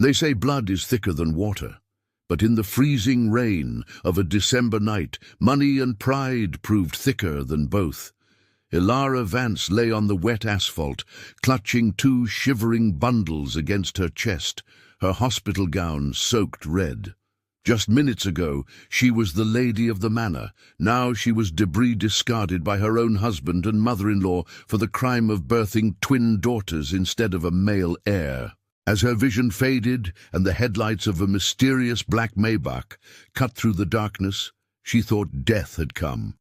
They say blood is thicker than water, but in the freezing rain of a December night, money and pride proved thicker than both. Ilara Vance lay on the wet asphalt, clutching two shivering bundles against her chest, her hospital gown soaked red. Just minutes ago, she was the lady of the manor. Now she was debris discarded by her own husband and mother-in-law for the crime of birthing twin daughters instead of a male heir. As her vision faded and the headlights of a mysterious black Maybach cut through the darkness, she thought death had come.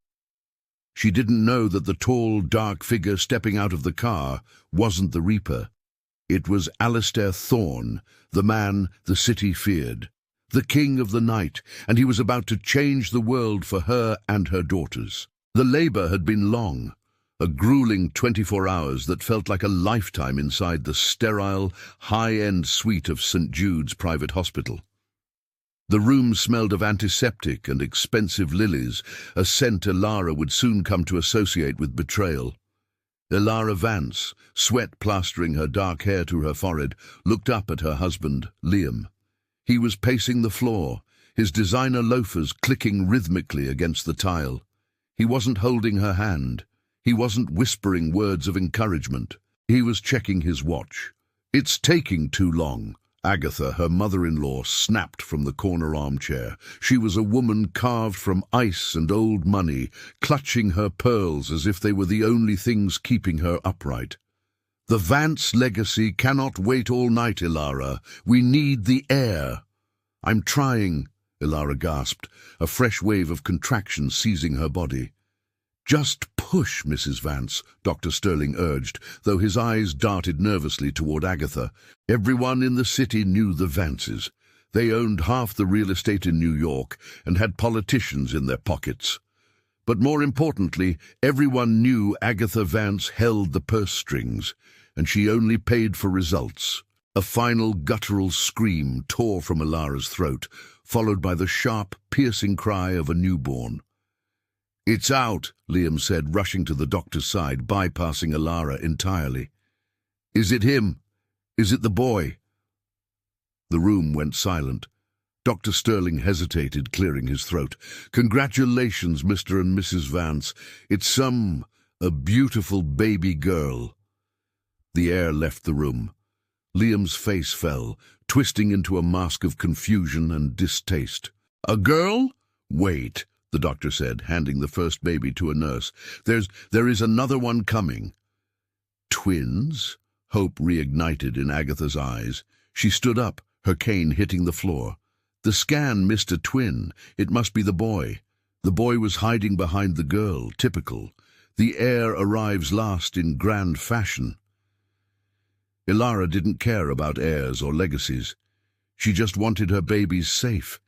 She didn't know that the tall, dark figure stepping out of the car wasn't the Reaper. It was Alistair Thorne, the man the city feared, the king of the night, and he was about to change the world for her and her daughters. The labor had been long, a grueling 24 hours that felt like a lifetime inside the sterile, high-end suite of St. Jude's private hospital. The room smelled of antiseptic and expensive lilies, a scent Ilara would soon come to associate with betrayal. Ilara Vance, sweat plastering her dark hair to her forehead, looked up at her husband, Liam. He was pacing the floor, his designer loafers clicking rhythmically against the tile. He wasn't holding her hand. He wasn't whispering words of encouragement. He was checking his watch. "It's taking too long." Agatha, her mother-in-law, snapped from the corner armchair. She was a woman carved from ice and old money, clutching her pearls as if they were the only things keeping her upright. "The Vance legacy cannot wait all night, Ilara. We need the heir." "I'm trying," Ilara gasped, a fresh wave of contraction seizing her body. "Just push, Mrs. Vance," Dr. Sterling urged, though his eyes darted nervously toward Agatha. Everyone in the city knew the Vances. They owned half the real estate in New York and had politicians in their pockets. But more importantly, everyone knew Agatha Vance held the purse strings, and she only paid for results. A final guttural scream tore from Ilara's throat, followed by the sharp, piercing cry of a newborn. "It's out," Liam said, rushing to the doctor's side, bypassing Ilara entirely. "Is it him? Is it the boy?" The room went silent. Dr. Sterling hesitated, clearing his throat. "Congratulations, Mr. and Mrs. Vance. It's a beautiful baby girl." The air left the room. Liam's face fell, twisting into a mask of confusion and distaste. "A girl? Wait," the doctor said, handing the first baby to a nurse. There is another one coming." "Twins?" Hope reignited in Agatha's eyes. She stood up, her cane hitting the floor. The scan missed a twin. It must be the boy. The boy was hiding behind the girl, typical. The heir arrives last in grand fashion. Ilara didn't care about heirs or legacies. She just wanted her babies safe.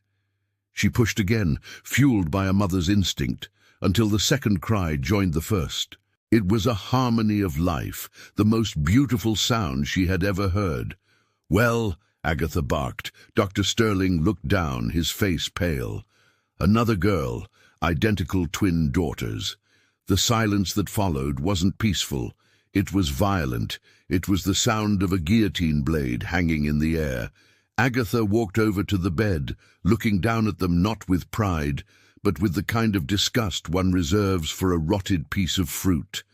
She pushed again, fueled by a mother's instinct, until the second cry joined the first. It was a harmony of life, the most beautiful sound she had ever heard. "Well," Agatha barked. Dr. Sterling looked down, his face pale. Another girl, identical twin daughters. The silence that followed wasn't peaceful. It was violent. It was the sound of a guillotine blade hanging in the air. Agatha walked over to the bed, looking down at them not with pride, but with the kind of disgust one reserves for a rotted piece of fruit.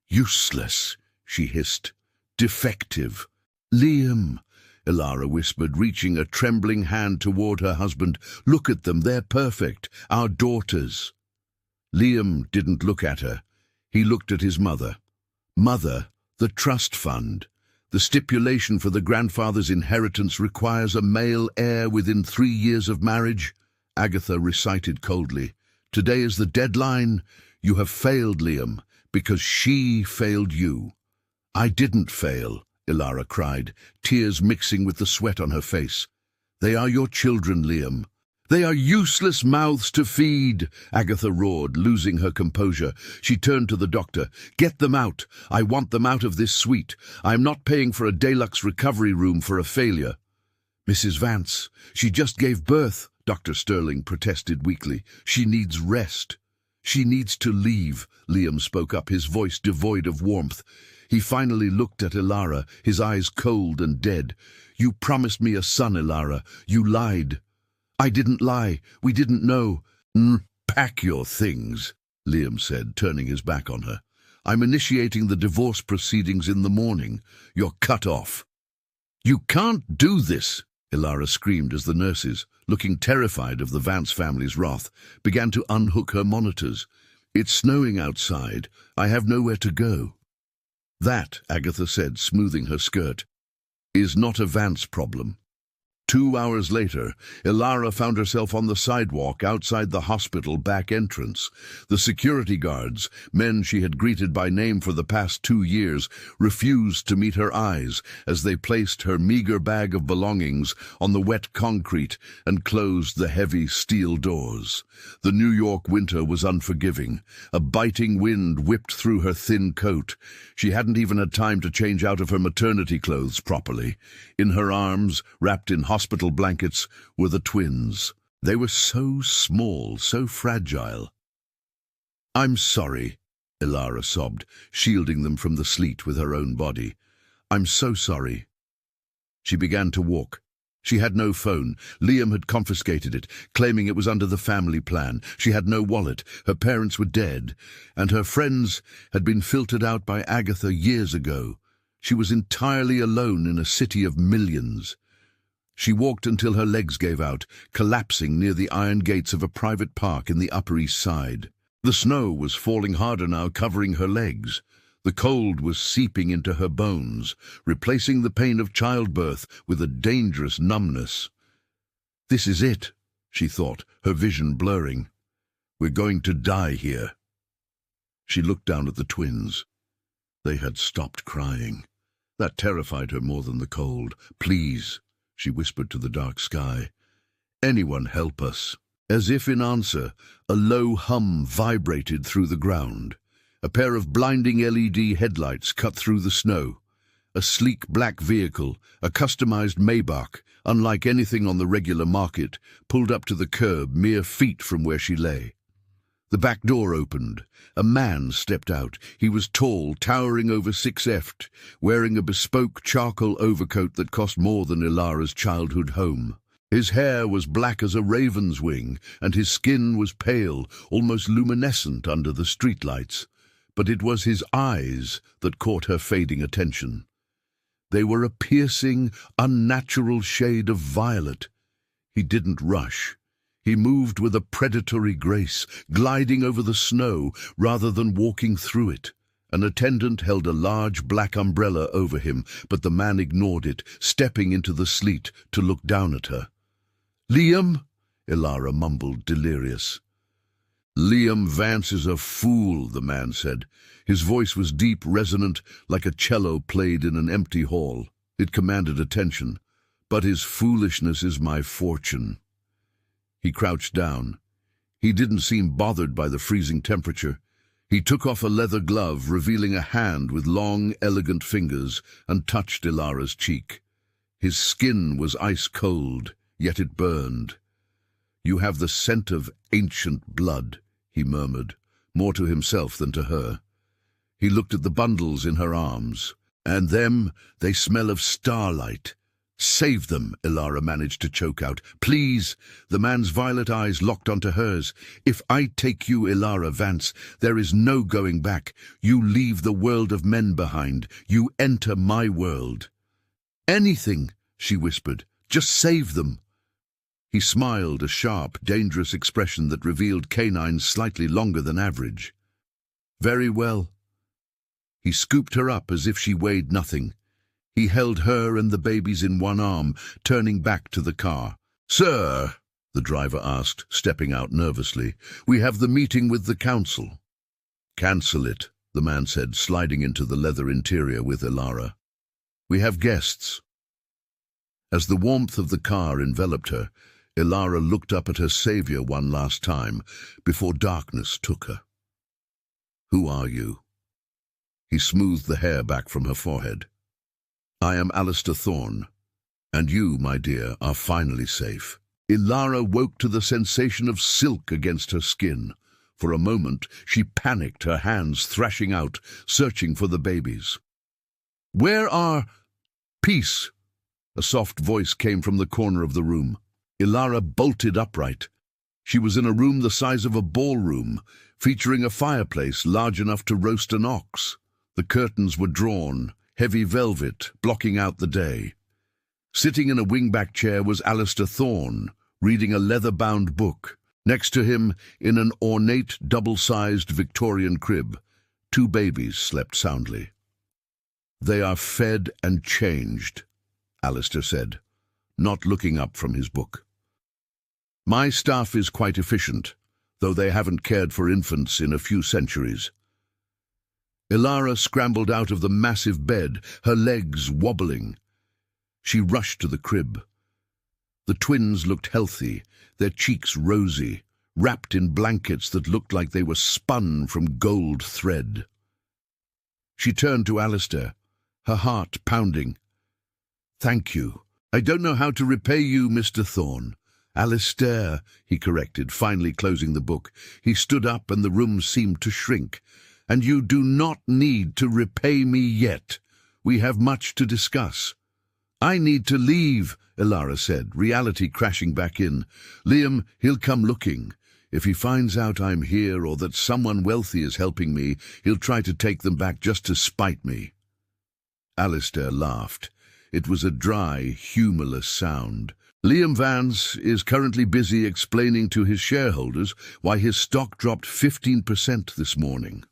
"Useless," she hissed. "Defective." "Liam," Ilara whispered, reaching a trembling hand toward her husband. "Look at them, they're perfect, our daughters." Liam didn't look at her. He looked at his mother. "Mother, the trust fund. The stipulation for the grandfather's inheritance requires a male heir within 3 years of marriage," Agatha recited coldly. "Today is the deadline. You have failed, Liam, because she failed you." "I didn't fail," Ilara cried, tears mixing with the sweat on her face. "They are your children, Liam." "They are useless mouths to feed," Agatha roared, losing her composure. She turned to the doctor. "Get them out. I want them out of this suite. I am not paying for a deluxe recovery room for a failure." "Mrs. Vance, she just gave birth," Dr. Sterling protested weakly. "She needs rest." "She needs to leave," Liam spoke up, his voice devoid of warmth. He finally looked at Ilara, his eyes cold and dead. You promised me a son, Ilara. You lied." "I didn't lie. We didn't know." "Pack your things," Liam said, turning his back on her. "I'm initiating the divorce proceedings in the morning. You're cut off." "You can't do this," Ilara screamed as the nurses, looking terrified of the Vance family's wrath, began to unhook her monitors. "It's snowing outside. I have nowhere to go." "That," Agatha said, smoothing her skirt, "is not a Vance problem." 2 hours later, Ilara found herself on the sidewalk outside the hospital back entrance. The security guards, men she had greeted by name for the past 2 years, refused to meet her eyes as they placed her meager bag of belongings on the wet concrete and closed the heavy steel doors. The New York winter was unforgiving. A biting wind whipped through her thin coat. She hadn't even had time to change out of her maternity clothes properly. In her arms, wrapped in hospital blankets, were the twins. They were so small, so fragile. "I'm sorry," Ilara sobbed, shielding them from the sleet with her own body. "I'm so sorry." She began to walk. She had no phone. Liam had confiscated it, claiming it was under the family plan. She had no wallet. Her parents were dead, and her friends had been filtered out by Agatha years ago. She was entirely alone in a city of millions. She walked until her legs gave out, collapsing near the iron gates of a private park in the Upper East Side. The snow was falling harder now, covering her legs. The cold was seeping into her bones, replacing the pain of childbirth with a dangerous numbness. "This is it," she thought, her vision blurring. "We're going to die here." She looked down at the twins. They had stopped crying. That terrified her more than the cold. "Please," she whispered to the dark sky. "Anyone help us." As if in answer, a low hum vibrated through the ground. A pair of blinding LED headlights cut through the snow. A sleek black vehicle, a customized Maybach, unlike anything on the regular market, pulled up to the curb mere feet from where she lay. The back door opened. A man stepped out. He was tall, towering over 6', wearing a bespoke charcoal overcoat that cost more than Ilara's childhood home. His hair was black as a raven's wing, and his skin was pale, almost luminescent under the streetlights. But it was his eyes that caught her fading attention. They were a piercing, unnatural shade of violet. He didn't rush. He moved with a predatory grace, gliding over the snow rather than walking through it. An attendant held a large black umbrella over him, but the man ignored it, stepping into the sleet to look down at her. "Liam?" Ilara mumbled, delirious. "Liam Vance is a fool," the man said. His voice was deep, resonant, like a cello played in an empty hall. It commanded attention. "But his foolishness is my fortune." He crouched down. He didn't seem bothered by the freezing temperature. He took off a leather glove, revealing a hand with long, elegant fingers, and touched Ilara's cheek. His skin was ice-cold, yet it burned. "You have the scent of ancient blood," he murmured, more to himself than to her. He looked at the bundles in her arms. "And them, they smell of starlight." "Save them," Ilara managed to choke out. "Please." The man's violet eyes locked onto hers. "If I take you, Ilara Vance, there is no going back. You leave the world of men behind. You enter my world." "Anything," she whispered. "Just save them." He smiled, a sharp, dangerous expression that revealed canines slightly longer than average. "Very well." He scooped her up as if she weighed nothing. He held her and the babies in one arm, turning back to the car. "Sir," the driver asked, stepping out nervously, "we have the meeting with the council." "Cancel it," the man said, sliding into the leather interior with Ilara. "We have guests." As the warmth of the car enveloped her, Ilara looked up at her savior one last time, before darkness took her. "Who are you?" He smoothed the hair back from her forehead. "I am Alistair Thorne, and you, my dear, are finally safe." Ilara woke to the sensation of silk against her skin. For a moment, she panicked, her hands thrashing out, searching for the babies. "Where are—" "Peace," A soft voice came from the corner of the room. Ilara bolted upright. She was in a room the size of a ballroom, featuring a fireplace large enough to roast an ox. The curtains were drawn, heavy velvet, blocking out the day. Sitting in a wingback chair was Alistair Thorne, reading a leather-bound book. Next to him, in an ornate, double-sized Victorian crib, 2 babies slept soundly. "They are fed and changed," Alistair said, not looking up from his book. "My staff is quite efficient, though they haven't cared for infants in a few centuries." Ilara scrambled out of the massive bed, her legs wobbling. She rushed to the crib. The twins looked healthy, their cheeks rosy, wrapped in blankets that looked like they were spun from gold thread. She turned to Alistair, her heart pounding. "Thank you. I don't know how to repay you, Mr. Thorne." "Alistair," he corrected, finally closing the book. He stood up and the room seemed to shrink. "And you do not need to repay me yet. We have much to discuss." "I need to leave," Ilara said, reality crashing back in. "Liam, he'll come looking. If he finds out I'm here or that someone wealthy is helping me, he'll try to take them back just to spite me." Alistair laughed. It was a dry, humourless sound. "Liam Vance is currently busy explaining to his shareholders why his stock dropped 15% this morning."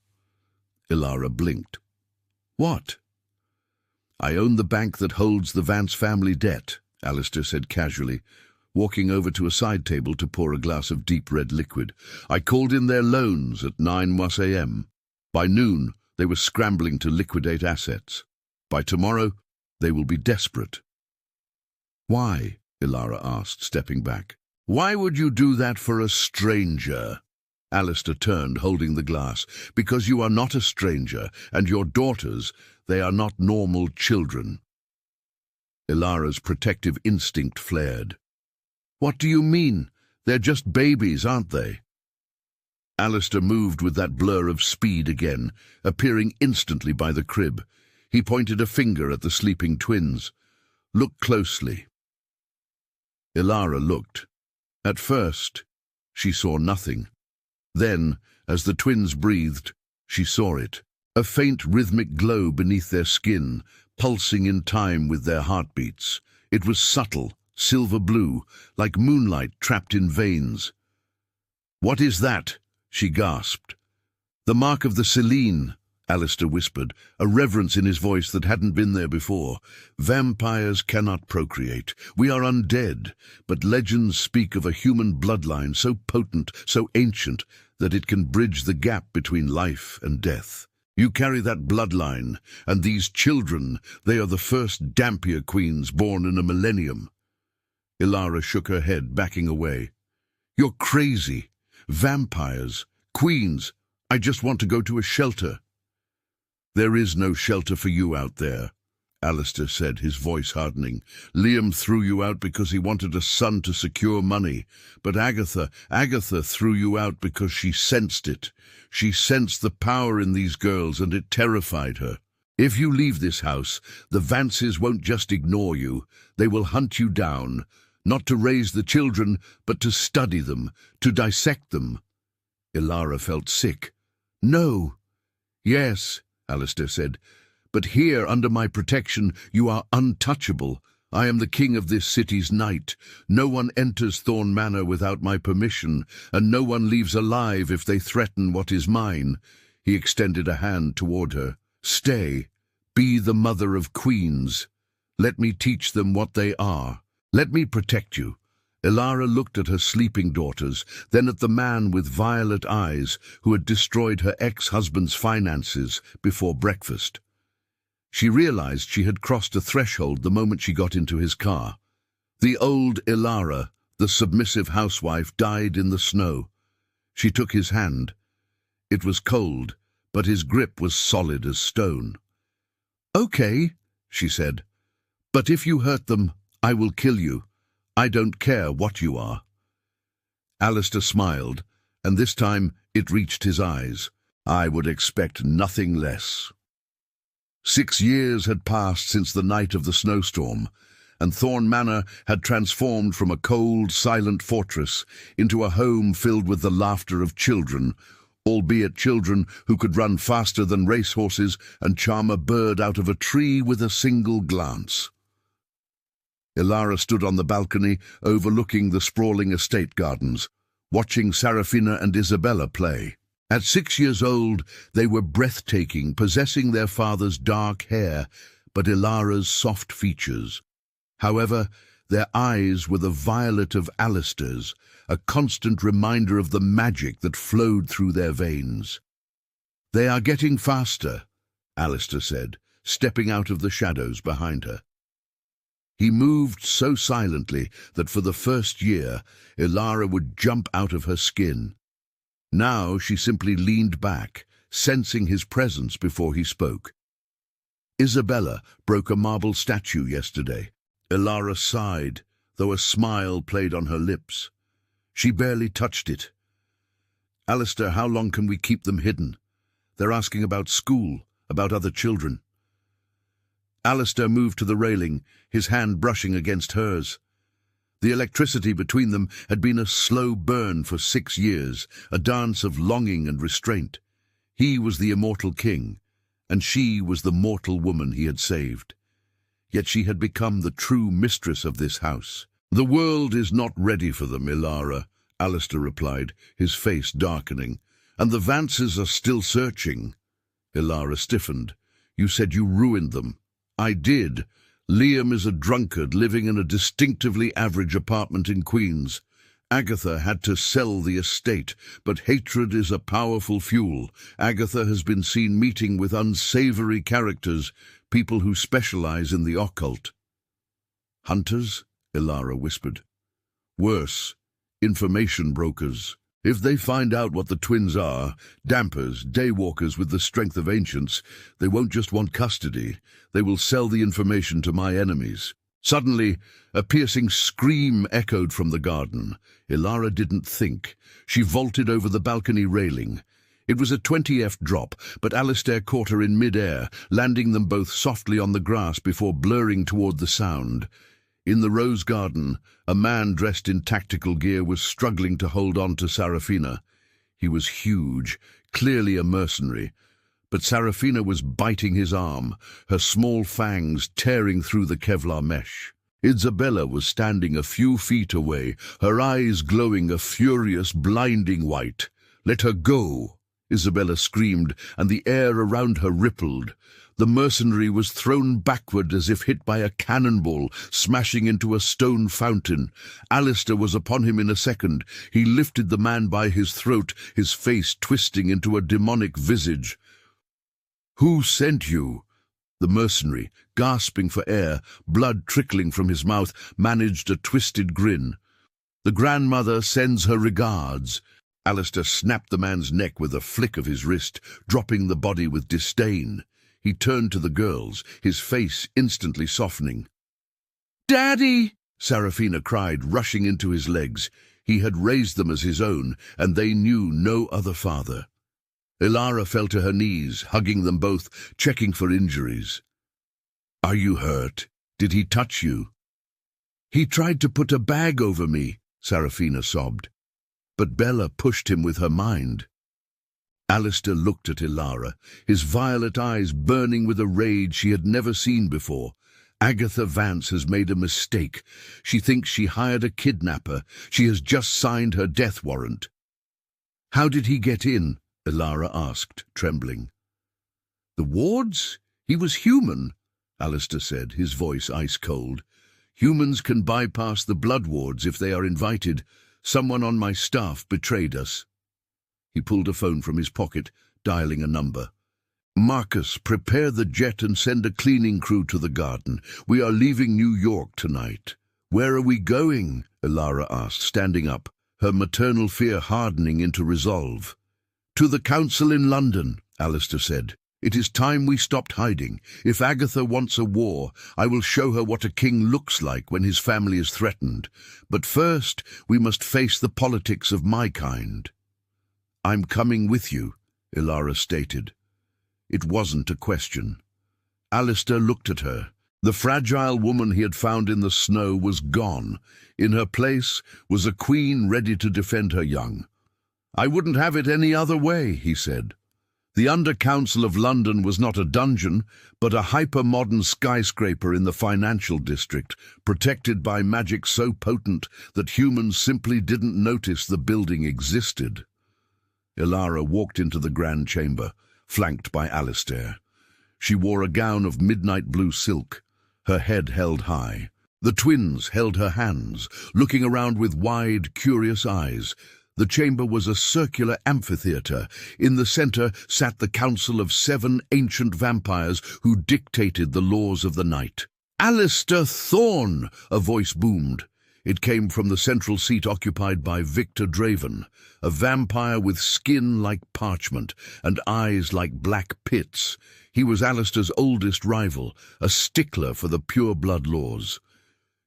Ilara blinked. "What?" "I own the bank that holds the Vance family debt," Alistair said casually, walking over to a side table to pour a glass of deep red liquid. "I called in their loans at 9 a.m. By noon, they were scrambling to liquidate assets. By tomorrow, they will be desperate." "Why?" Ilara asked, stepping back. "Why would you do that for a stranger?" Alistair turned, holding the glass. "Because you are not a stranger, and your daughters, they are not normal children." Ilara's protective instinct flared. "What do you mean? They're just babies, aren't they?" Alistair moved with that blur of speed again, appearing instantly by the crib. He pointed a finger at the sleeping twins. "Look closely." Ilara looked. At first, she saw nothing. Then, as the twins breathed, she saw it. A faint rhythmic glow beneath their skin, pulsing in time with their heartbeats. It was subtle, silver blue, like moonlight trapped in veins. "What is that?" she gasped. "The mark of the Selene," Alistair whispered, a reverence in his voice that hadn't been there before. "Vampires cannot procreate. We are undead, but legends speak of a human bloodline so potent, so ancient, that it can bridge the gap between life and death. You carry that bloodline, and these children, they are the first Dampier queens born in a millennium." Ilara shook her head, backing away. "You're crazy. Vampires, queens, I just want to go to a shelter." "There is no shelter for you out there," Alistair said, his voice hardening. "Liam threw you out because he wanted a son to secure money. But Agatha threw you out because she sensed it. She sensed the power in these girls, and it terrified her. If you leave this house, the Vances won't just ignore you. They will hunt you down, not to raise the children, but to study them, to dissect them." Ilara felt sick. "No." "Yes," Alistair said, "but here, under my protection, you are untouchable. I am the king of this city's night. No one enters Thorn Manor without my permission, and no one leaves alive if they threaten what is mine." He extended a hand toward her. "Stay. Be the mother of queens. Let me teach them what they are. Let me protect you." Ilara looked at her sleeping daughters, then at the man with violet eyes who had destroyed her ex-husband's finances before breakfast. She realized she had crossed a threshold the moment she got into his car. The old Ilara, the submissive housewife, died in the snow. She took his hand. It was cold, but his grip was solid as stone. "Okay," she said, "but if you hurt them, I will kill you. I don't care what you are." Alistair smiled, and this time it reached his eyes. "I would expect nothing less." 6 years had passed since the night of the snowstorm, and Thorn Manor had transformed from a cold, silent fortress into a home filled with the laughter of children, albeit children who could run faster than racehorses and charm a bird out of a tree with a single glance. Ilara stood on the balcony overlooking the sprawling estate gardens, watching Serafina and Isabella play. At 6 years old, they were breathtaking, possessing their father's dark hair, but Ilara's soft features. However, their eyes were the violet of Alistair's, a constant reminder of the magic that flowed through their veins. "They are getting faster," Alistair said, stepping out of the shadows behind her. He moved so silently that for the first year, Ilara would jump out of her skin. Now she simply leaned back, sensing his presence before he spoke. "Isabella broke a marble statue yesterday." Ilara sighed, though a smile played on her lips. She barely touched it. "Alistair, how long can we keep them hidden? They're asking about school, about other children." Alistair moved to the railing, his hand brushing against hers. The electricity between them had been a slow burn for 6 years, a dance of longing and restraint. He was the immortal king, and she was the mortal woman he had saved. Yet she had become the true mistress of this house. "The world is not ready for them, Ilara," Alistair replied, his face darkening. "And the Vances are still searching." Ilara stiffened. "You said you ruined them." "I did. Liam is a drunkard living in a distinctively average apartment in Queens. Agatha had to sell the estate, but hatred is a powerful fuel. Agatha has been seen meeting with unsavory characters, people who specialize in the occult." "Hunters?" Ilara whispered. "Worse, information brokers. If they find out what the twins are, dampers, daywalkers with the strength of ancients, they won't just want custody, they will sell the information to my enemies." Suddenly, a piercing scream echoed from the garden. Ilara didn't think. She vaulted over the balcony railing. It was a 20th drop, but Alistair caught her in mid-air, landing them both softly on the grass before blurring toward the sound. In the rose garden, a man dressed in tactical gear was struggling to hold on to Serafina. He was huge, clearly a mercenary, but Serafina was biting his arm, her small fangs tearing through the Kevlar mesh. Isabella was standing a few feet away, her eyes glowing a furious, blinding white. "Let her go!" Isabella screamed, and the air around her rippled. The mercenary was thrown backward as if hit by a cannonball, smashing into a stone fountain. Alistair was upon him in a second. He lifted the man by his throat, his face twisting into a demonic visage. "Who sent you?" The mercenary, gasping for air, blood trickling from his mouth, managed a twisted grin. "The grandmother sends her regards." Alistair snapped the man's neck with a flick of his wrist, dropping the body with disdain. He turned to the girls, his face instantly softening. "Daddy!" Serafina cried, rushing into his legs. He had raised them as his own, and they knew no other father. Ilara fell to her knees, hugging them both, checking for injuries. "Are you hurt? Did he touch you?" "He tried to put a bag over me," Serafina sobbed. But Bella pushed him with her mind. Alistair looked at Ilara, his violet eyes burning with a rage she had never seen before. "Agatha Vance has made a mistake. She thinks she hired a kidnapper. She has just signed her death warrant." "How did he get in?" Ilara asked, trembling. "The wards? He was human," Alistair said, his voice ice-cold. "Humans can bypass the blood wards if they are invited. Someone on my staff betrayed us." He pulled a phone from his pocket, dialing a number. "Marcus, prepare the jet and send a cleaning crew to the garden. We are leaving New York tonight." "Where are we going?" Ilara asked, standing up, her maternal fear hardening into resolve. "To the council in London," Alistair said. "It is time we stopped hiding. If Agatha wants a war, I will show her what a king looks like when his family is threatened. But first, we must face the politics of my kind." "I'm coming with you," Ilara stated. It wasn't a question. Alistair looked at her, The fragile woman he had found in the snow was gone. In her place was a queen ready to defend her young. "I wouldn't have it any other way," he said. The Under-Council of London was not a dungeon, but a hyper-modern skyscraper in the financial district, protected by magic so potent that humans simply didn't notice the building existed. Ilara walked into the grand chamber, flanked by Alistair. She wore a gown of midnight blue silk, her head held high. The twins held her hands, looking around with wide, curious eyes. The chamber was a circular amphitheatre. In the centre sat the council of 7 ancient vampires who dictated the laws of the night. "Alistair Thorne!" a voice boomed. It came from the central seat occupied by Victor Draven, a vampire with skin like parchment and eyes like black pits. He was Alistair's oldest rival, a stickler for the pure-blood laws.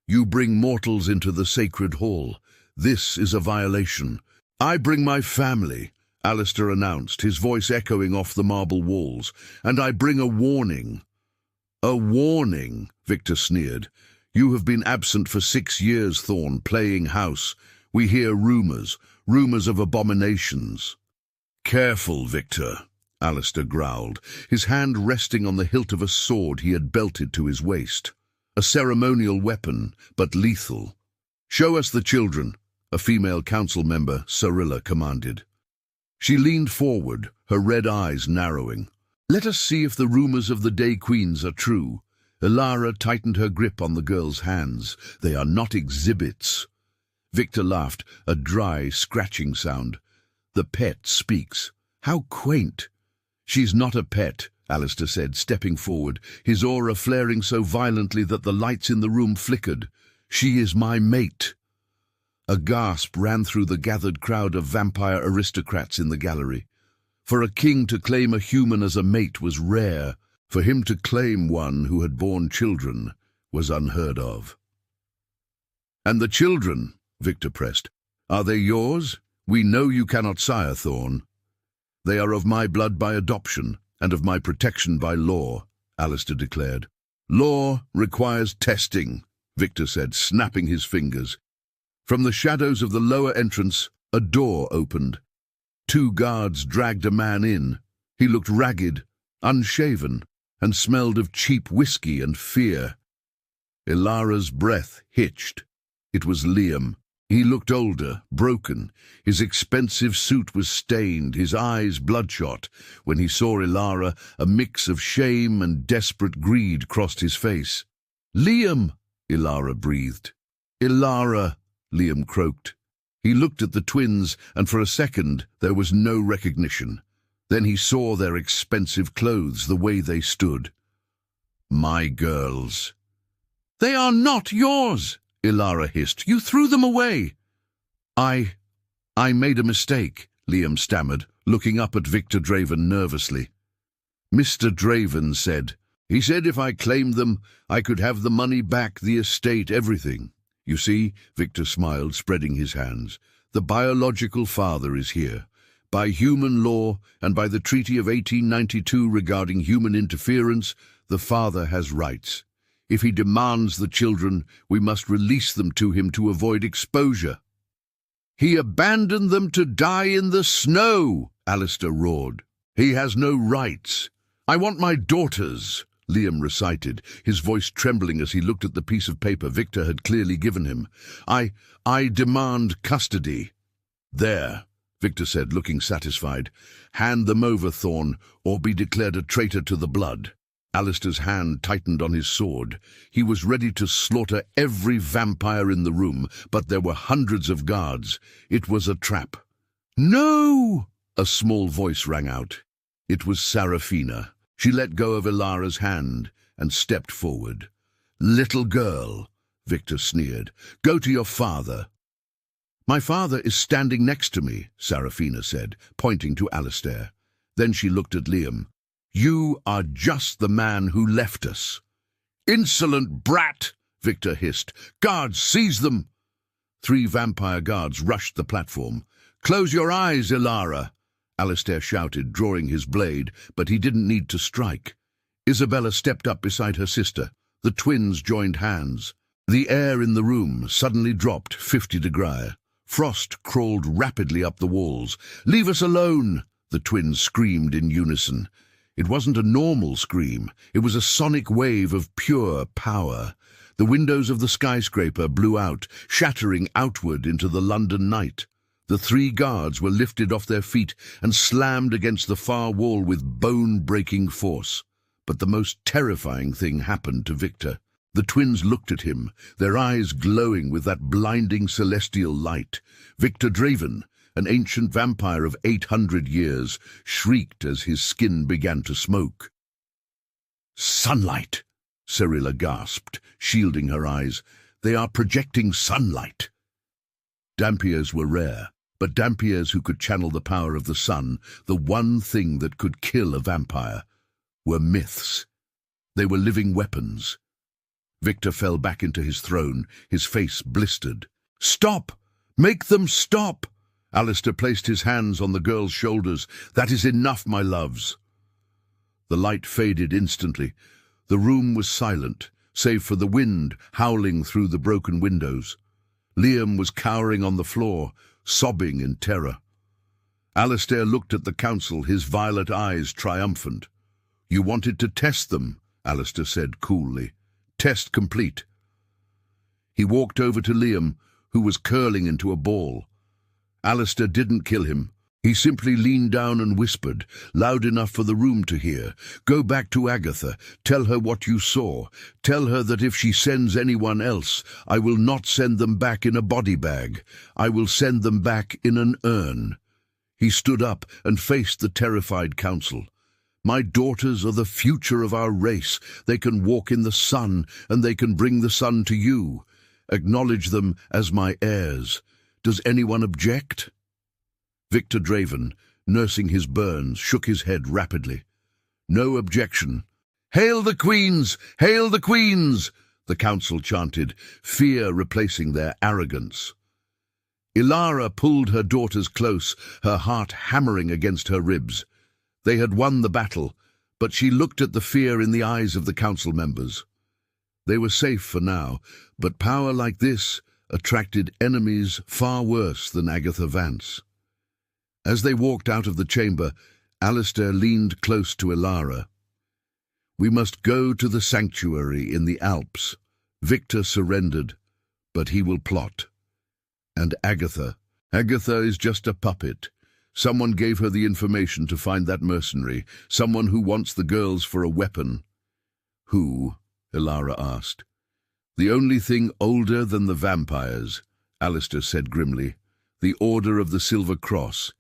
"You bring mortals into the sacred hall. This is a violation." "I bring my family," Alistair announced, his voice echoing off the marble walls. "And I bring a warning." "A warning?" Victor sneered. "You have been absent for 6 years, Thorne, playing house. We hear rumors of abominations." "Careful, Victor," Alistair growled, his hand resting on the hilt of a sword he had belted to his waist. A ceremonial weapon, but lethal. "Show us the children," a female council member, Cyrilla, commanded. She leaned forward, her red eyes narrowing. "Let us see if the rumors of the Day Queens are true." Ilara tightened her grip on the girl's hands. "They are not exhibits." Victor laughed, a dry, scratching sound. "The pet speaks. How quaint." "She's not a pet," Alistair said, stepping forward, his aura flaring so violently that the lights in the room flickered. "She is my mate." A gasp ran through the gathered crowd of vampire aristocrats in the gallery. For a king to claim a human as a mate was rare. For him to claim one who had borne children was unheard of. "And the children," Victor pressed, "are they yours? We know you cannot sire, Thorne." "They are of my blood by adoption, and of my protection by law," Alistair declared. "Law requires testing," Victor said, snapping his fingers. From the shadows of the lower entrance, a door opened. 2 guards dragged a man in. He looked ragged, unshaven, and smelled of cheap whiskey and fear. Ilara's breath hitched. It was Liam. He looked older, broken. His expensive suit was stained, his eyes bloodshot. When he saw Ilara, a mix of shame and desperate greed crossed his face. "Liam!" Ilara breathed. "Ilara!" Liam croaked. He looked at the twins, and for a second there was no recognition. Then he saw their expensive clothes, the way they stood. "My girls." "They are not yours," Ilara hissed. "You threw them away." I made a mistake," Liam stammered, looking up at Victor Draven nervously. Mr. Draven said. "He said if I claimed them, I could have the money back, the estate, everything. You see," Victor smiled, spreading his hands, "the biological father is here. By human law and by the Treaty of 1892 regarding human interference, the father has rights. If he demands the children, we must release them to him to avoid exposure." "He abandoned them to die in the snow," Alistair roared. "He has no rights. I want my daughters," Liam recited, his voice trembling as he looked at the piece of paper Victor had clearly given him. I demand custody." "There," Victor said, looking satisfied. "Hand them over, Thorne, or be declared a traitor to the blood." Alistair's hand tightened on his sword. He was ready to slaughter every vampire in the room, but there were hundreds of guards. It was a trap. "No!" a small voice rang out. It was Serafina. She let go of Ilara's hand and stepped forward. "Little girl," Victor sneered, "go to your father." "My father is standing next to me," Serafina said, pointing to Alistair. Then she looked at Liam. "You are just the man who left us." "Insolent brat!" Victor hissed. "Guards, seize them!" 3 vampire guards rushed the platform. "Close your eyes, Ilara!" Alistair shouted, drawing his blade, but he didn't need to strike. Isabella stepped up beside her sister. The twins joined hands. The air in the room suddenly dropped 50 degrees. Frost crawled rapidly up the walls. "Leave us alone!" the twins screamed in unison. It wasn't a normal scream. It was a sonic wave of pure power. The windows of the skyscraper blew out, shattering outward into the London night. The 3 guards were lifted off their feet and slammed against the far wall with bone-breaking force. But the most terrifying thing happened to Victor. The twins looked at him, their eyes glowing with that blinding celestial light. Victor Draven, an ancient vampire of 800 years, shrieked as his skin began to smoke. "Sunlight!" Cyrilla gasped, shielding her eyes. "They are projecting sunlight!" Dampiers were rare, but Dampiers who could channel the power of the sun, the one thing that could kill a vampire, were myths. They were living weapons. Victor fell back into his throne, his face blistered. "Stop! Make them stop!" Alistair placed his hands on the girl's shoulders. "That is enough, my loves." The light faded instantly. The room was silent, save for the wind howling through the broken windows. Liam was cowering on the floor, sobbing in terror. Alistair looked at the council, his violet eyes triumphant. "You wanted to test them," Alistair said coolly. "Test complete." He walked over to Liam, who was curling into a ball. Alistair didn't kill him. He simply leaned down and whispered, loud enough for the room to hear, "Go back to Agatha. Tell her what you saw. Tell her that if she sends anyone else, I will not send them back in a body bag. I will send them back in an urn." He stood up and faced the terrified council. "My daughters are the future of our race. They can walk in the sun, and they can bring the sun to you. Acknowledge them as my heirs. Does anyone object?" Victor Draven, nursing his burns, shook his head rapidly. "No objection." "Hail the Queens! Hail the Queens!" the council chanted, fear replacing their arrogance. Ilara pulled her daughters close, her heart hammering against her ribs. They had won the battle, but she looked at the fear in the eyes of the council members. They were safe for now, but power like this attracted enemies far worse than Agatha Vance. As they walked out of the chamber, Alistair leaned close to Ilara. "We must go to the sanctuary in the Alps. Victor surrendered, but he will plot. And Agatha is just a puppet. Someone gave her the information to find that mercenary, someone who wants the girls for a weapon." "Who?" Ilara asked. "The only thing older than the vampires," Alistair said grimly. "The Order of the Silver Cross.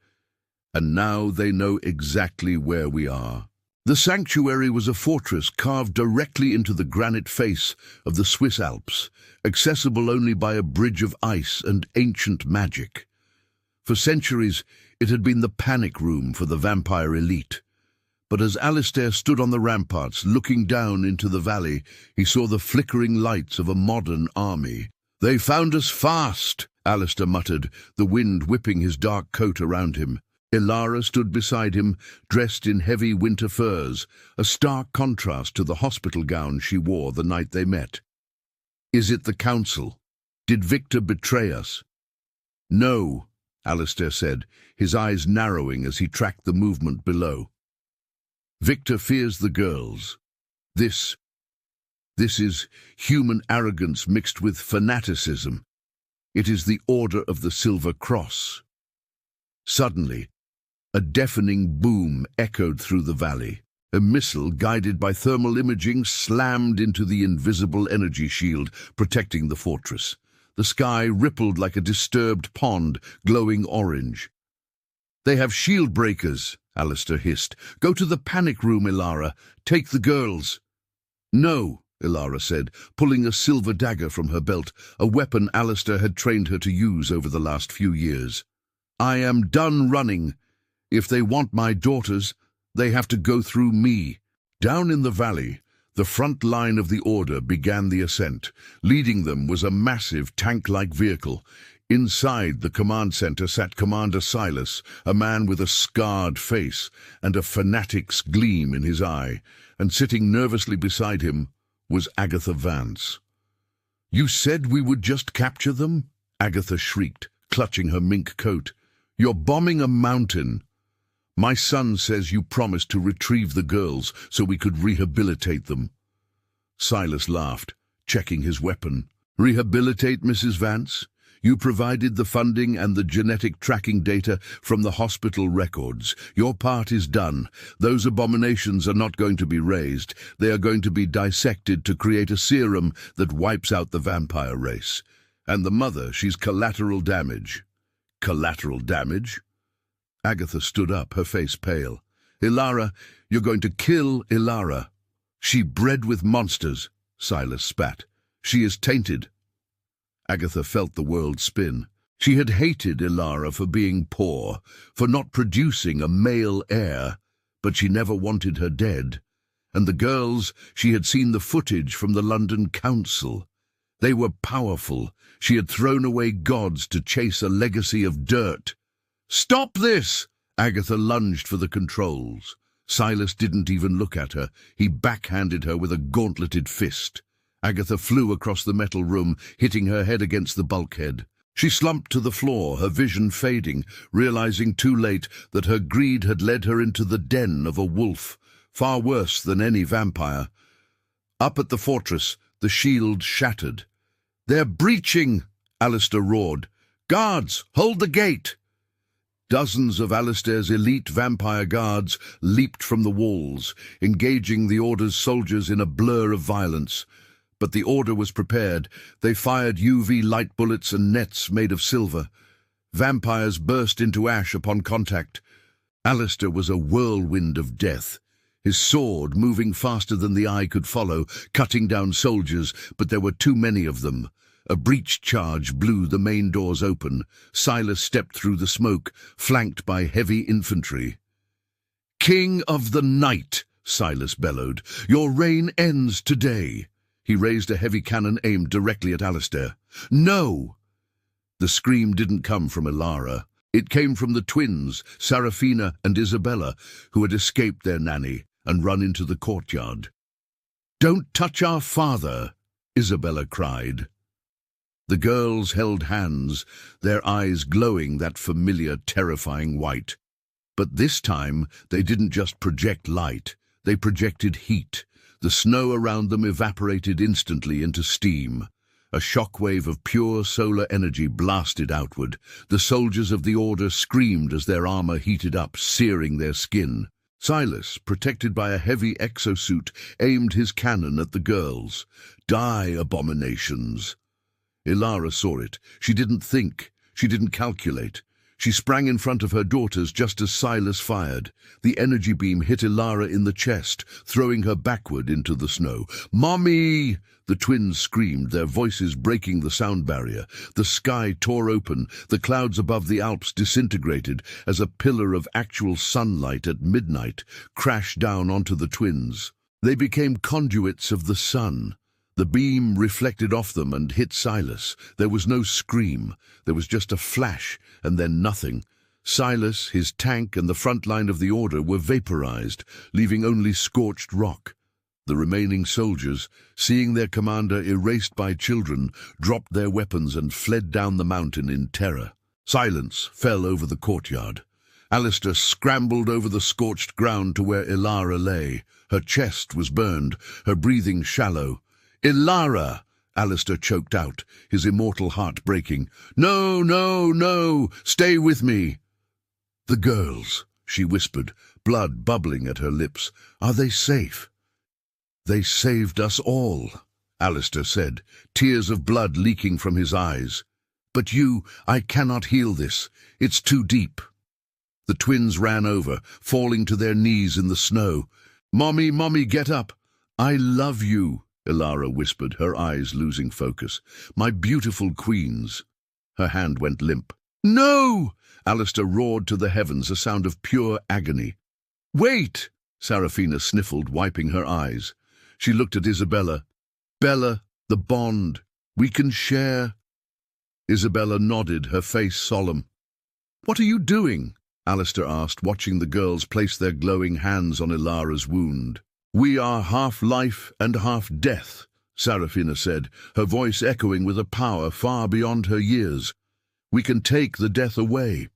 And now they know exactly where we are." The sanctuary was a fortress carved directly into the granite face of the Swiss Alps, accessible only by a bridge of ice and ancient magic. For centuries, it had been the panic room for the vampire elite. But as Alistair stood on the ramparts, looking down into the valley, he saw the flickering lights of a modern army. "They found us fast," Alistair muttered, the wind whipping his dark coat around him. Ilara stood beside him, dressed in heavy winter furs, a stark contrast to the hospital gown she wore the night they met. "Is it the council? Did Victor betray us?" "No," Alistair said, his eyes narrowing as he tracked the movement below. "Victor fears the girls. This is human arrogance mixed with fanaticism. It is the Order of the Silver Cross." Suddenly, a deafening boom echoed through the valley. A missile, guided by thermal imaging, slammed into the invisible energy shield protecting the fortress. The sky rippled like a disturbed pond, glowing orange. "They have shield breakers," Alistair hissed. "Go to the panic room, Ilara. Take the girls." "No," Ilara said, pulling a silver dagger from her belt, a weapon Alistair had trained her to use over the last few years. "I am done running. If they want my daughters, they have to go through me." Down in the valley, the front line of the Order began the ascent. Leading them was a massive tank-like vehicle. Inside the command center sat Commander Silas, a man with a scarred face and a fanatic's gleam in his eye, and sitting nervously beside him was Agatha Vance. "You said we would just capture them?" Agatha shrieked, clutching her mink coat. "You're bombing a mountain. My son says you promised to retrieve the girls so we could rehabilitate them." Silas laughed, checking his weapon. "Rehabilitate, Mrs. Vance? You provided the funding and the genetic tracking data from the hospital records. Your part is done. Those abominations are not going to be raised. They are going to be dissected to create a serum that wipes out the vampire race. And the mother, she's collateral damage." "Collateral damage?" Agatha stood up, her face pale. "Ilara, you're going to kill Ilara." "She bred with monsters," Silas spat. "She is tainted." Agatha felt the world spin. She had hated Ilara for being poor, for not producing a male heir, but she never wanted her dead. And the girls, she had seen the footage from the London Council. They were powerful. She had thrown away gods to chase a legacy of dirt. "Stop this!" Agatha lunged for the controls. Silas didn't even look at her. He backhanded her with a gauntleted fist. Agatha flew across the metal room, hitting her head against the bulkhead. She slumped to the floor, her vision fading, realizing too late that her greed had led her into the den of a wolf, far worse than any vampire. Up at the fortress, the shield shattered. "They're breaching!" Alistair roared. "Guards, hold the gate!" Dozens of Alistair's elite vampire guards leaped from the walls, engaging the Order's soldiers in a blur of violence. But the Order was prepared. They fired UV light bullets and nets made of silver. Vampires burst into ash upon contact. Alistair was a whirlwind of death, his sword moving faster than the eye could follow, cutting down soldiers, but there were too many of them. A breach charge blew the main doors open. Silas stepped through the smoke, flanked by heavy infantry. "King of the Night," Silas bellowed, "your reign ends today." He raised a heavy cannon aimed directly at Alistair. "No!" The scream didn't come from Ilara. It came from the twins, Serafina and Isabella, who had escaped their nanny and run into the courtyard. "Don't touch our father," Isabella cried. The girls held hands, their eyes glowing that familiar, terrifying white. But this time they didn't just project light, they projected heat. The snow around them evaporated instantly into steam. A shockwave of pure solar energy blasted outward. The soldiers of the Order screamed as their armor heated up, searing their skin. Silas, protected by a heavy exosuit, aimed his cannon at the girls. "Die, abominations!" Ilara saw it. She didn't think. She didn't calculate. She sprang in front of her daughters just as Silas fired. The energy beam hit Ilara in the chest, throwing her backward into the snow. "Mommy!" The twins screamed, their voices breaking the sound barrier. The sky tore open. The clouds above the Alps disintegrated as a pillar of actual sunlight at midnight crashed down onto the twins. They became conduits of the sun. The beam reflected off them and hit Silas. There was no scream. There was just a flash, and then nothing. Silas, his tank, and the front line of the Order were vaporized, leaving only scorched rock. The remaining soldiers, seeing their commander erased by children, dropped their weapons and fled down the mountain in terror. Silence fell over the courtyard. Alistair scrambled over the scorched ground to where Ilara lay. Her chest was burned, her breathing shallow. "Ilara!" Alistair choked out, his immortal heart breaking. "No, no, no! Stay with me!" "The girls," she whispered, blood bubbling at her lips. "Are they safe?" "They saved us all," Alistair said, tears of blood leaking from his eyes. "But I cannot heal this. It's too deep." The twins ran over, falling to their knees in the snow. "Mommy, Mommy, get up!" "I love you," Ilara whispered, her eyes losing focus. "My beautiful queens." Her hand went limp. "No!" Alistair roared to the heavens, a sound of pure agony. "Wait!" Serafina sniffled, wiping her eyes. She looked at Isabella. "Bella, the bond. We can share." Isabella nodded, her face solemn. "What are you doing?" Alistair asked, watching the girls place their glowing hands on Ilara's wound. "We are half life and half death," Serafina said, her voice echoing with a power far beyond her years. "We can take the death away."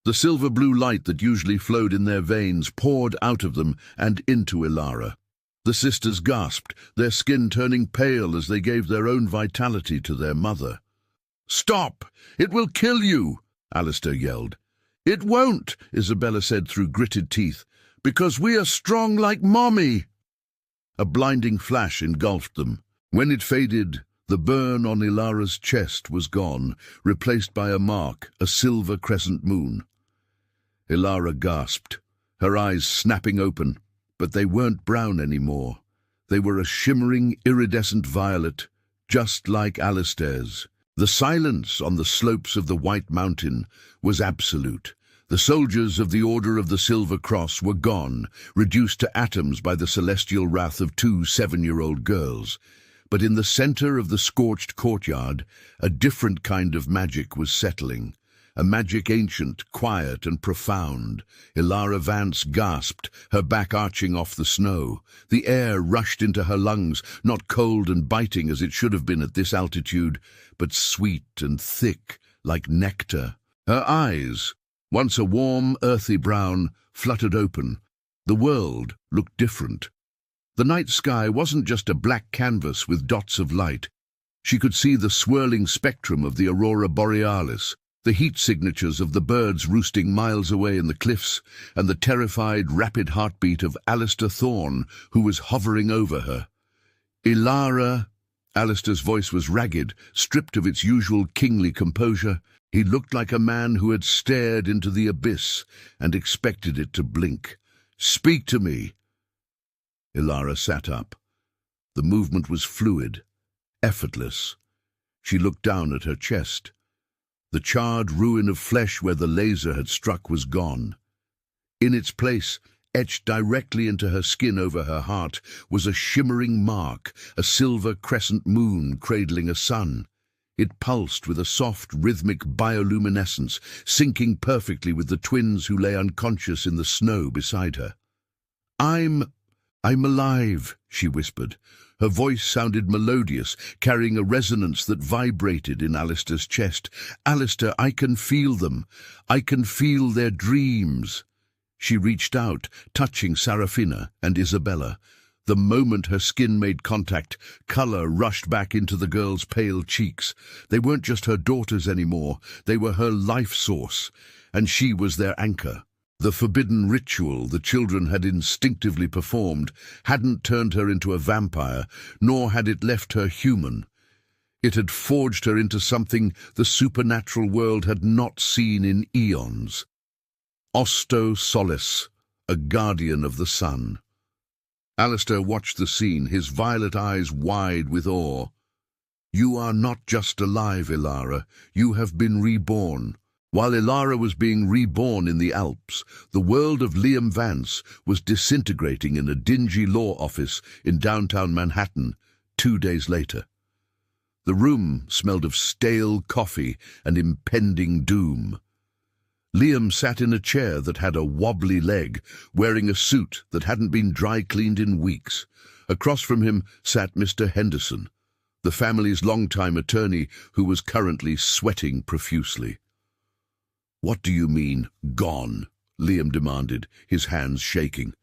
The silver-blue light that usually flowed in their veins poured out of them and into Ilara. The sisters gasped, their skin turning pale as they gave their own vitality to their mother. "Stop! It will kill you!" Alistair yelled. "It won't," Isabella said through gritted teeth, "because we are strong like Mommy." A blinding flash engulfed them. When it faded, the burn on Ilara's chest was gone, replaced by a mark, a silver crescent moon. Ilara gasped, her eyes snapping open, but they weren't brown anymore. They were a shimmering, iridescent violet, just like Alistair's. The silence on the slopes of the White Mountain was absolute. The soldiers of the Order of the Silver Cross were gone, reduced to atoms by the celestial wrath of 2 7-year-old girls. But in the center of the scorched courtyard, a different kind of magic was settling. A magic ancient, quiet and profound. Ilara Vance gasped, her back arching off the snow. The air rushed into her lungs, not cold and biting as it should have been at this altitude, but sweet and thick, like nectar. Her eyes, once a warm, earthy brown, fluttered open. The world looked different. The night sky wasn't just a black canvas with dots of light. She could see the swirling spectrum of the aurora borealis, the heat signatures of the birds roosting miles away in the cliffs, and the terrified, rapid heartbeat of Alistair Thorne, who was hovering over her. "Ilara," Alistair's voice was ragged, stripped of its usual kingly composure. He looked like a man who had stared into the abyss and expected it to blink. "Speak to me." Ilara sat up. The movement was fluid, effortless. She looked down at her chest. The charred ruin of flesh where the laser had struck was gone. In its place, etched directly into her skin over her heart, was a shimmering mark, a silver crescent moon cradling a sun. It pulsed with a soft, rhythmic bioluminescence, syncing perfectly with the twins who lay unconscious in the snow beside her. I'm alive," she whispered. Her voice sounded melodious, carrying a resonance that vibrated in Alistair's chest. "Alistair, I can feel them. I can feel their dreams." She reached out, touching Serafina and Isabella. The moment her skin made contact, color rushed back into the girl's pale cheeks. They weren't just her daughters anymore. They were her life source, and she was their anchor. The forbidden ritual the children had instinctively performed hadn't turned her into a vampire, nor had it left her human. It had forged her into something the supernatural world had not seen in eons. Osto Solis, a guardian of the sun. Alistair watched the scene, his violet eyes wide with awe. "You are not just alive, Ilara. You have been reborn." While Ilara was being reborn in the Alps, the world of Liam Vance was disintegrating in a dingy law office in downtown Manhattan 2 days later. The room smelled of stale coffee and impending doom. Liam sat in a chair that had a wobbly leg, wearing a suit that hadn't been dry-cleaned in weeks. Across from him sat Mr. Henderson, the family's longtime attorney who was currently sweating profusely. "What do you mean, gone?" Liam demanded, his hands shaking.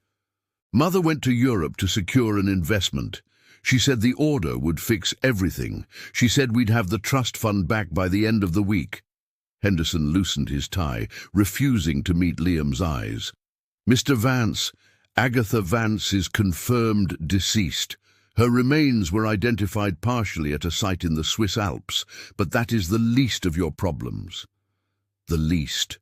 "Mother went to Europe to secure an investment. She said the order would fix everything. She said we'd have the trust fund back by the end of the week." Henderson loosened his tie, refusing to meet Liam's eyes. "Mr. Vance, Agatha Vance is confirmed deceased. Her remains were identified partially at a site in the Swiss Alps, but that is the least of your problems." "The least?"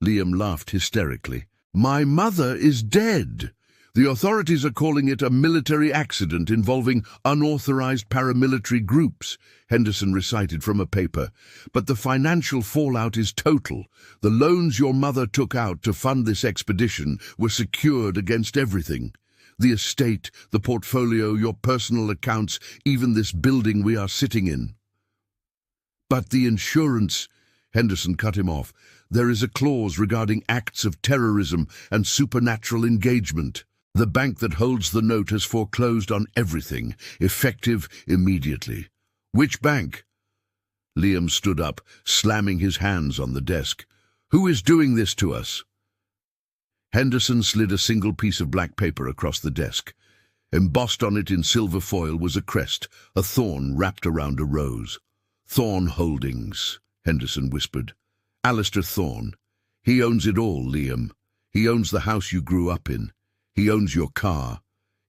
Liam laughed hysterically. "My mother is dead. The authorities are calling it a military accident involving unauthorized paramilitary groups," Henderson recited from a paper. "But the financial fallout is total. The loans your mother took out to fund this expedition were secured against everything. The estate, the portfolio, your personal accounts, even this building we are sitting in." "But the insurance—" Henderson cut him off. "There is a clause regarding acts of terrorism and supernatural engagement." The bank that holds the note has foreclosed on everything, effective immediately. Which bank? Liam stood up, slamming his hands on the desk. Who is doing this to us? Henderson slid a single piece of black paper across the desk. Embossed on it in silver foil was a crest, a thorn wrapped around a rose. Thorn Holdings, Henderson whispered. Alistair Thorn. He owns it all, Liam. He owns the house you grew up in. He owns your car.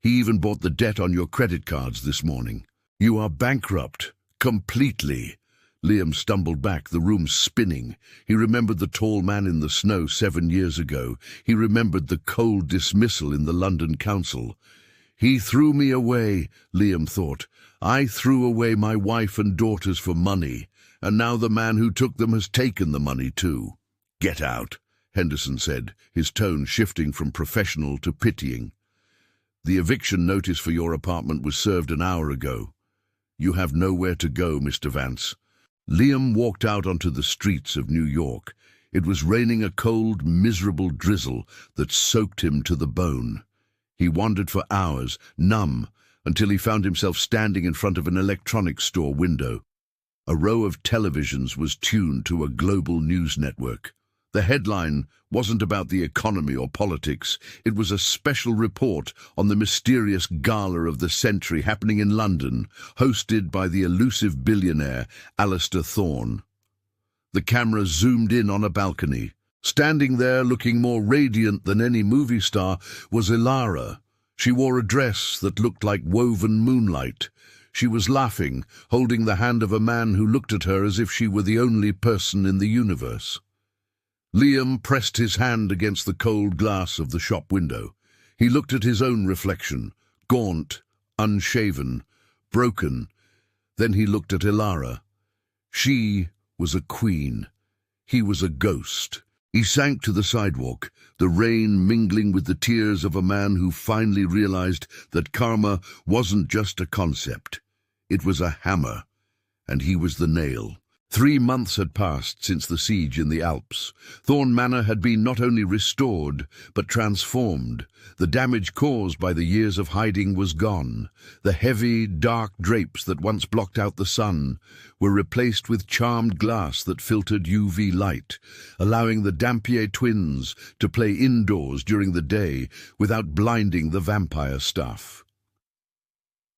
He even bought the debt on your credit cards this morning. You are bankrupt. Completely. Liam stumbled back, the room spinning. He remembered the tall man in the snow 7 years ago. He remembered the cold dismissal in the London Council. He threw me away, Liam thought. I threw away my wife and daughters for money, and now the man who took them has taken the money too. Get out, Henderson said, his tone shifting from professional to pitying. The eviction notice for your apartment was served an hour ago. You have nowhere to go, Mr. Vance. Liam walked out onto the streets of New York. It was raining a cold, miserable drizzle that soaked him to the bone. He wandered for hours, numb, until he found himself standing in front of an electronics store window. A row of televisions was tuned to a global news network. The headline wasn't about the economy or politics. It was a special report on the mysterious gala of the century happening in London, hosted by the elusive billionaire Alistair Thorn. The camera zoomed in on a balcony. Standing there, looking more radiant than any movie star, was Ilara. She wore a dress that looked like woven moonlight. She was laughing, holding the hand of a man who looked at her as if she were the only person in the universe. Liam pressed his hand against the cold glass of the shop window. He looked at his own reflection, gaunt, unshaven, broken. Then he looked at Ilara. She was a queen. He was a ghost. He sank to the sidewalk, the rain mingling with the tears of a man who finally realized that karma wasn't just a concept. It was a hammer, and he was the nail. 3 months had passed since the siege in the Alps. Thorn Manor had been not only restored, but transformed. The damage caused by the years of hiding was gone. The heavy, dark drapes that once blocked out the sun were replaced with charmed glass that filtered UV light, allowing the Dampier twins to play indoors during the day without blinding the vampire staff.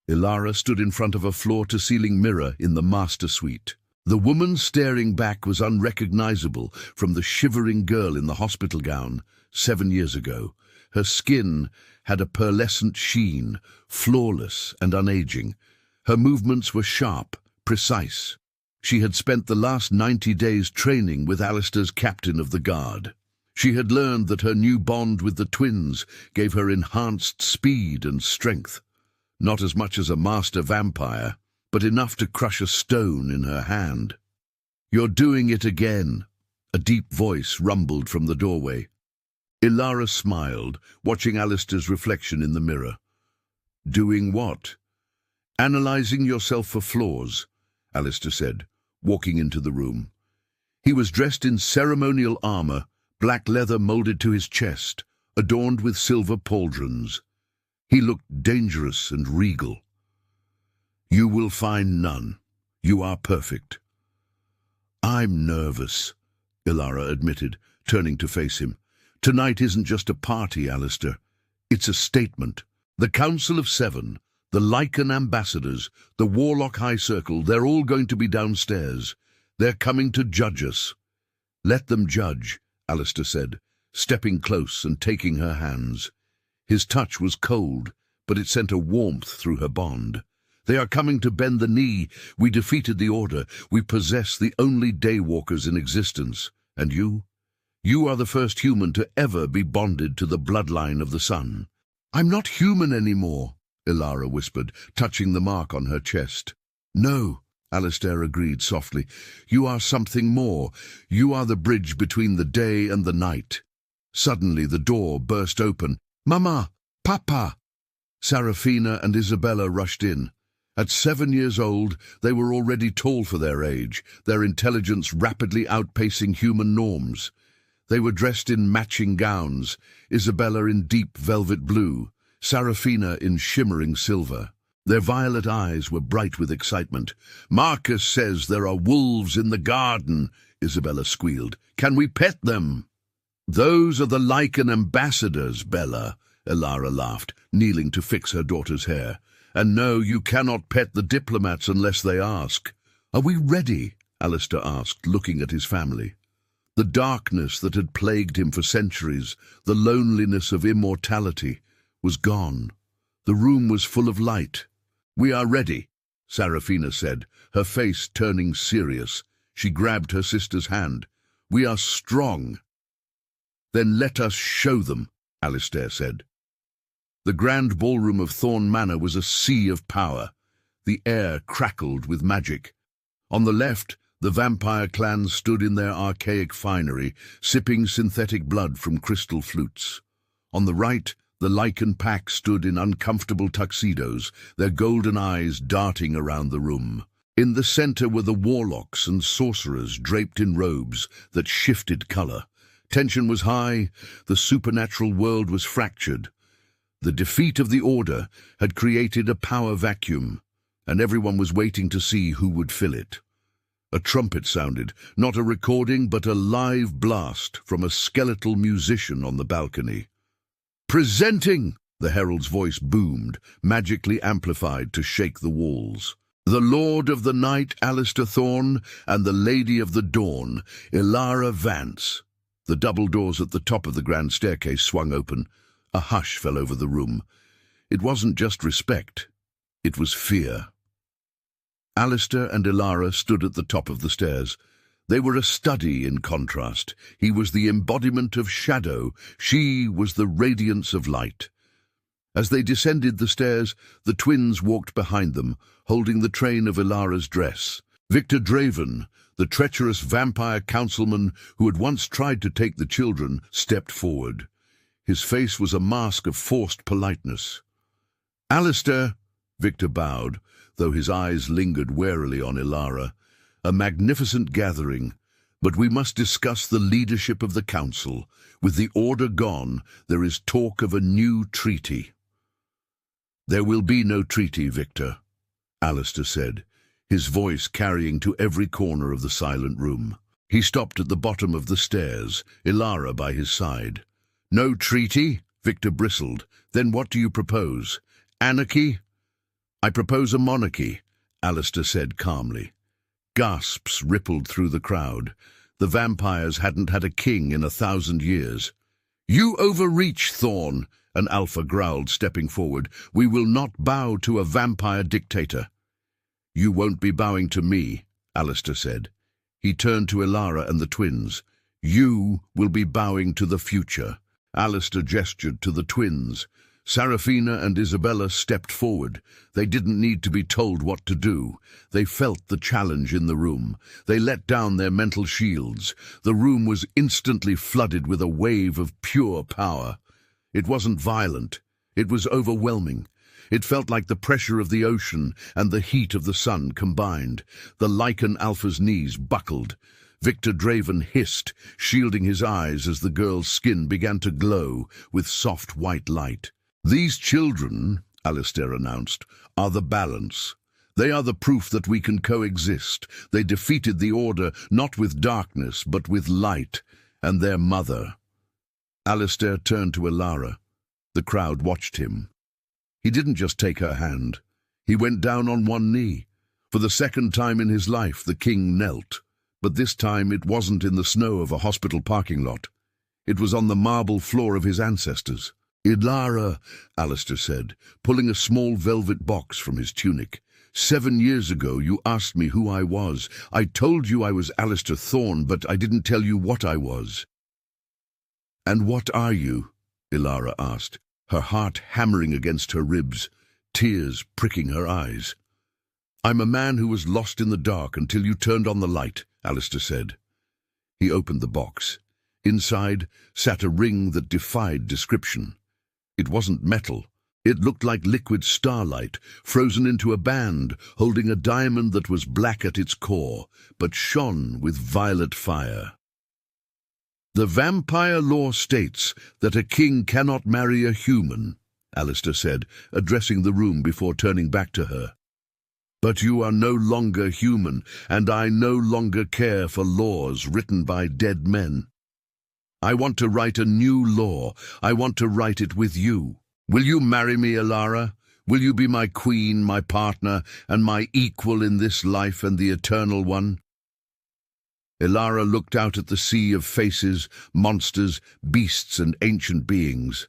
Ilara stood in front of a floor-to-ceiling mirror in the master suite. The woman staring back was unrecognizable from the shivering girl in the hospital gown 7 years ago. Her skin had a pearlescent sheen, flawless and unaging. Her movements were sharp, precise. She had spent the last 90 days training with Alistair's captain of the guard. She had learned that her new bond with the twins gave her enhanced speed and strength. Not as much as a master vampire, but enough to crush a stone in her hand. "You're doing it again," a deep voice rumbled from the doorway. Ilara smiled, watching Alistair's reflection in the mirror. "Doing what?" "Analyzing yourself for flaws," Alistair said, walking into the room. He was dressed in ceremonial armor, black leather molded to his chest, adorned with silver pauldrons. He looked dangerous and regal. "You will find none. You are perfect." "I'm nervous," Ilara admitted, turning to face him. "Tonight isn't just a party, Alistair. It's a statement. The Council of Seven, the Lycan ambassadors, the Warlock High Circle, they're all going to be downstairs. They're coming to judge us." "Let them judge," Alistair said, stepping close and taking her hands. His touch was cold, but it sent a warmth through her bond. "They are coming to bend the knee. We defeated the Order. We possess the only daywalkers in existence. And you? You are the first human to ever be bonded to the bloodline of the sun." "I'm not human anymore," Ilara whispered, touching the mark on her chest. "No," Alistair agreed softly. "You are something more. You are the bridge between the day and the night." Suddenly the door burst open. "Mama! Papa!" Serafina and Isabella rushed in. At 7 years old, they were already tall for their age, their intelligence rapidly outpacing human norms. They were dressed in matching gowns, Isabella in deep velvet blue, Seraphina in shimmering silver. Their violet eyes were bright with excitement. "Marcus says there are wolves in the garden," Isabella squealed. "Can we pet them?" "Those are the Lycan ambassadors, Bella," Elara laughed, kneeling to fix her daughter's hair. "And no, you cannot pet the diplomats unless they ask." "Are we ready?" Alistair asked, looking at his family. The darkness that had plagued him for centuries, the loneliness of immortality, was gone. The room was full of light. "We are ready," Seraphina said, her face turning serious. She grabbed her sister's hand. "We are strong." "Then let us show them," Alistair said. The grand ballroom of Thorn Manor was a sea of power. The air crackled with magic. On the left, the vampire clan stood in their archaic finery, sipping synthetic blood from crystal flutes. On the right, the Lycan pack stood in uncomfortable tuxedos, their golden eyes darting around the room. In the center were the warlocks and sorcerers draped in robes that shifted color. Tension was high, the supernatural world was fractured. The defeat of the Order had created a power vacuum, and everyone was waiting to see who would fill it. A trumpet sounded, not a recording but a live blast from a skeletal musician on the balcony. "Presenting!" the herald's voice boomed, magically amplified to shake the walls. "The Lord of the Night, Alistair Thorn, and the Lady of the Dawn, Elara Vance." The double doors at the top of the grand staircase swung open. A hush fell over the room. It wasn't just respect, it was fear. Alistair and Elara stood at the top of the stairs. They were a study in contrast. He was the embodiment of shadow, she was the radiance of light. As they descended the stairs, the twins walked behind them, holding the train of Elara's dress. Victor Draven, the treacherous vampire councilman who had once tried to take the children, stepped forward. His face was a mask of forced politeness. "Alistair," Victor bowed, though his eyes lingered warily on Elara. "A magnificent gathering, but we must discuss the leadership of the council. With the Order gone, there is talk of a new treaty." "There will be no treaty, Victor," Alistair said, his voice carrying to every corner of the silent room. He stopped at the bottom of the stairs, Elara by his side. "No treaty?" Victor bristled. "Then what do you propose? Anarchy?" "I propose a monarchy," Alistair said calmly. Gasps rippled through the crowd. The vampires hadn't had a king in 1,000 years. "You overreach, Thorn," an alpha growled, stepping forward. "We will not bow to a vampire dictator." "You won't be bowing to me," Alistair said. He turned to Elara and the twins. "You will be bowing to the future." Alistair gestured to the twins. Seraphina and Isabella stepped forward. They didn't need to be told what to do. They felt the challenge in the room. They let down their mental shields. The room was instantly flooded with a wave of pure power. It wasn't violent. It was overwhelming. It felt like the pressure of the ocean and the heat of the sun combined. The Lycan Alpha's knees buckled. Victor Draven hissed, shielding his eyes as the girl's skin began to glow with soft white light. "These children," Alistair announced, "are the balance. They are the proof that we can coexist. They defeated the Order not with darkness but with light, and their mother." Alistair turned to Elara. The crowd watched him. He didn't just take her hand. He went down on one knee. For the second time in his life, the king knelt. But this time it wasn't in the snow of a hospital parking lot. It was on the marble floor of his ancestors. "Elara," Alistair said, pulling a small velvet box from his tunic. 7 years ago you asked me who I was. I told you I was Alistair Thorn, but I didn't tell you what I was." "And what are you?" Elara asked, her heart hammering against her ribs, tears pricking her eyes. "I'm a man who was lost in the dark until you turned on the light," Alistair said. He opened the box. Inside sat a ring that defied description. It wasn't metal. It looked like liquid starlight, frozen into a band, holding a diamond that was black at its core, but shone with violet fire. "The vampire law states that a king cannot marry a human," Alistair said, addressing the room before turning back to her. But you are no longer human, and I no longer care for laws written by dead men. I want to write a new law. I want to write it with you. Will you marry me, Elara? Will you be my queen, my partner, and my equal in this life and the eternal one? Elara looked out at the sea of faces, monsters, beasts, and ancient beings.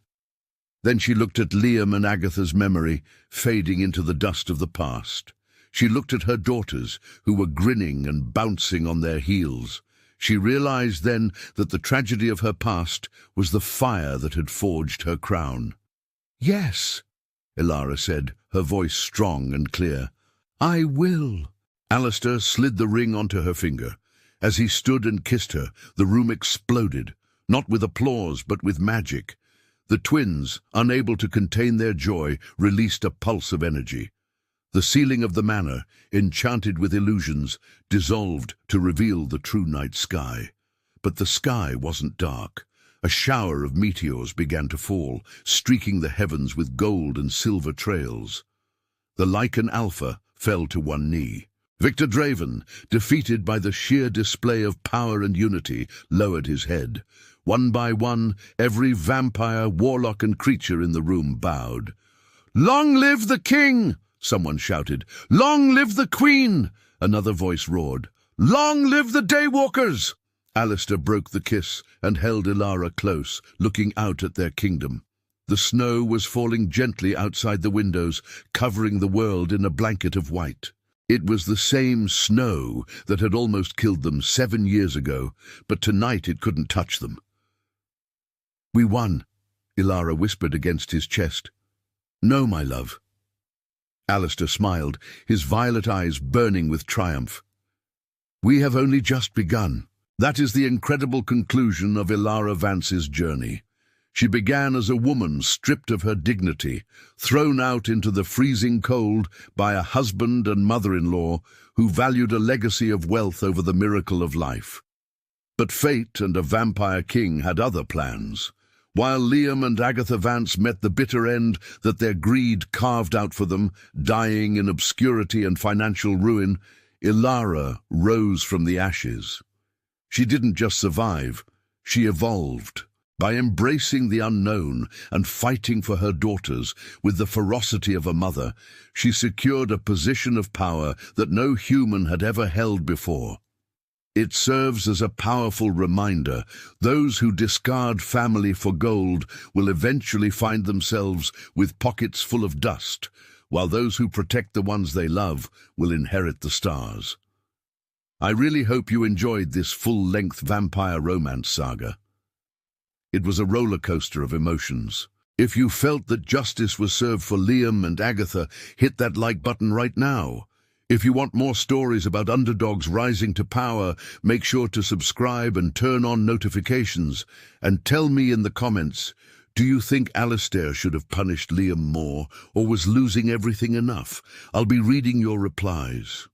Then she looked at Liam and Agatha's memory, fading into the dust of the past. She looked at her daughters, who were grinning and bouncing on their heels. She realized then that the tragedy of her past was the fire that had forged her crown. "Yes," Elara said, her voice strong and clear. "I will." Alistair slid the ring onto her finger. As he stood and kissed her, the room exploded, not with applause but with magic. The twins, unable to contain their joy, released a pulse of energy. The ceiling of the manor, enchanted with illusions, dissolved to reveal the true night sky. But the sky wasn't dark. A shower of meteors began to fall, streaking the heavens with gold and silver trails. The Lycan Alpha fell to one knee. Victor Draven, defeated by the sheer display of power and unity, lowered his head. One by one, every vampire, warlock, and creature in the room bowed. "Long live the king!" someone shouted. "Long live the queen!" Another voice roared. "Long live the daywalkers!" Alistair broke the kiss and held Elara close, looking out at their kingdom. The snow was falling gently outside the windows, covering the world in a blanket of white. It was the same snow that had almost killed them 7 years ago, but tonight it couldn't touch them. "We won," Elara whispered against his chest. "No, my love." Alistair smiled, his violet eyes burning with triumph. "We have only just begun." That is the incredible conclusion of Elara Vance's journey. She began as a woman stripped of her dignity, thrown out into the freezing cold by a husband and mother-in-law who valued a legacy of wealth over the miracle of life. But fate and a vampire king had other plans. While Liam and Agatha Vance met the bitter end that their greed carved out for them, dying in obscurity and financial ruin, Elara rose from the ashes. She didn't just survive, she evolved. By embracing the unknown and fighting for her daughters with the ferocity of a mother, she secured a position of power that no human had ever held before. It serves as a powerful reminder: those who discard family for gold will eventually find themselves with pockets full of dust, while those who protect the ones they love will inherit the stars. I really hope you enjoyed this full-length vampire romance saga. It was a roller coaster of emotions. If you felt that justice was served for Liam and Agatha, hit that like button right now. If you want more stories about underdogs rising to power, make sure to subscribe and turn on notifications. And tell me in the comments, do you think Alistair should have punished Liam more, or was losing everything enough? I'll be reading your replies.